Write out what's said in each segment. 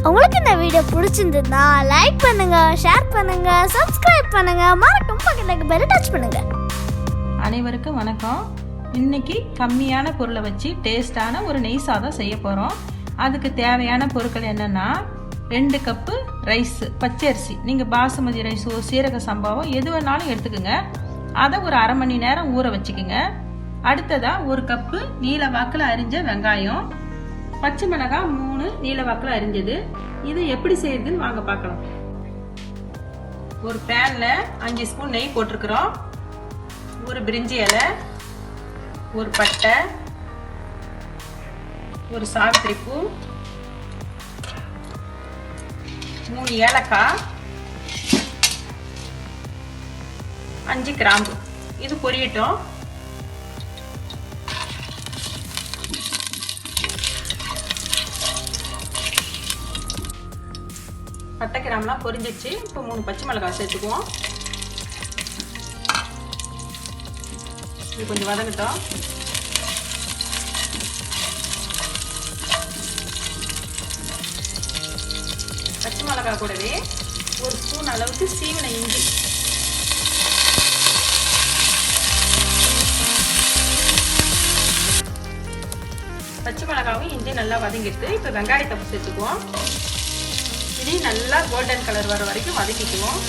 உங்களுக்கு இந்த வீடியோ பிடிச்சிருந்தா லைக் பண்ணுங்க, ஷேர் பண்ணுங்க, சப்ஸ்கிரைப் பண்ணுங்க, மறக்காம பக்கத்துல பெல் டச் பண்ணுங்க. அனைவருக்கும் வணக்கம். இன்னைக்கு கம்மியான பொருளை வச்சு டேஸ்டான ஒரு நெய் சாதம் செய்ய போறோம். அதுக்கு தேவையான பொருட்கள் என்னன்னா 2 கப்பு ரைஸ், பச்சரிசி. நீங்க பாசுமதி ரைஸோ சீரக சம்பாவோ எது வேணாலும் எடுத்துக்கோங்க. அதை ஒரு அரை மணி நேரம் ஊற வச்சுக்கோங்க. அடுத்ததா 1 கப்பு நீல வாக்கில் அரிஞ்ச வெங்காயம், பச்சை மிளகாய் 3 நீல வாக்கில் அரிஞ்சது. இது எப்படி செய்யறதுன்னு வாங்க பார்க்கலாம். ஒரு பேன்ல 5 ஸ்பூன் நெய் போட்டிருக்கிறோம். ஒரு பிரிஞ்சி இலை, ஒரு பட்டை, ஒரு சாவித்திரி பூ, 3 ஏலக்காய், 5 கிராம்பு. இது பொரியட்டும். பட்டை கிராம்பெலாம் பொரிஞ்சிச்சு. இப்போ 3 பச்சை மிளகாய் சேர்த்துக்குவோம். இது கொஞ்சம் வதங்கட்டும். பச்சை மிளகாய் கூடவே 1 ஸ்பூன் அளவுக்கு சீவின இஞ்சி, பச்சை மிளகாவும் இஞ்சி நல்லா வதங்கிட்டு இப்போ வெங்காயத்தை சேர்த்துக்குவோம். இதையும் நல்லா கோல்டன் கலர் வர வரைக்கும் வதக்கிக்குவோம்.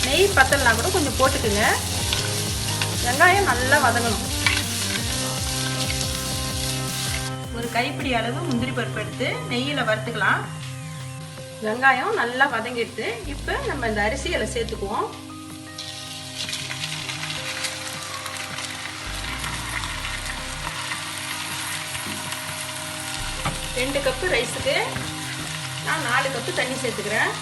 நெய் பத்தலைனா கூட கொஞ்சம் போட்டுக்குங்க. வெங்காயம் நல்லா வதங்கணும். ஒரு கைப்பிடி அளவு முந்திரி பருப்பு எடுத்து நெய்யில் வறுத்துக்கலாம். வெங்காயம் நல்லா வதங்கிட்டு இப்போ நம்ம இந்த அரிசிகளை சேர்த்துக்குவோம். ரெண்டு கப்பு ரைஸுக்கு நான் 4 கப்பு தண்ணி சேர்த்துக்கிறேன்.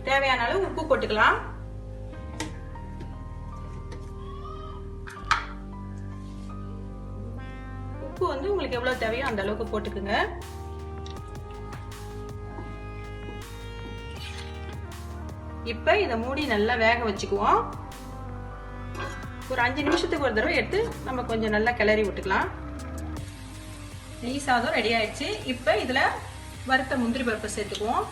தேவையான அளவு உப்பு போட்டுக்கலாம். உப்பு உங்களுக்கு எவ்வளவு தேவையோ அந்த அளவுக்கு போட்டுக்குங்க. இப்ப இதை மூடி நல்லா வேக வச்சுக்குவோம். ஒரு 5 நிமிஷத்துக்கு ஒரு தடவை எடுத்து நம்ம கொஞ்சம் நல்லா கிளறி விட்டுக்கலாம். நெய் சாதம் ரெடி ஆயிடுச்சு. இப்ப இதுல வறுத்த முந்திரி பருப்பை சேர்த்துக்குவோம்.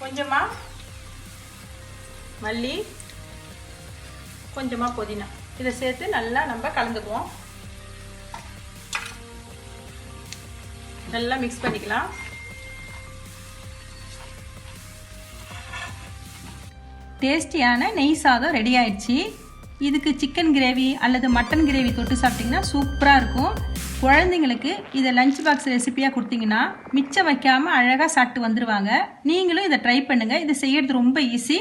கொஞ்சமா மல்லி, கொஞ்சமா புதினா, இதை சேர்த்து நல்லா நம்ம கலந்துக்குவோம். நல்லா மிக்ஸ் பண்ணிக்கலாம். டேஸ்டியான நெய் சாதம் ரெடி ஆயிடுச்சு. இதுக்கு சிக்கன் கிரேவி அல்லது மட்டன் கிரேவி தொட்டு சாப்பிட்டிங்கன்னா சூப்பராக இருக்கும். குழந்தைங்களுக்கு இதை லஞ்ச் பாக்ஸ் ரெசிபியாக கொடுத்தீங்கன்னா மிச்சம் வைக்காமல் அழகாக சாப்பிட்டு வந்துடுவாங்க. நீங்களும் இதை ட்ரை பண்ணுங்கள். இது செய்கிறது ரொம்ப ஈஸி.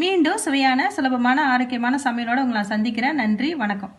மீண்டும் சுவையான சுலபமான ஆரோக்கியமான சமையலோடு உங்களை சந்திக்கிறேன். நன்றி, வணக்கம்.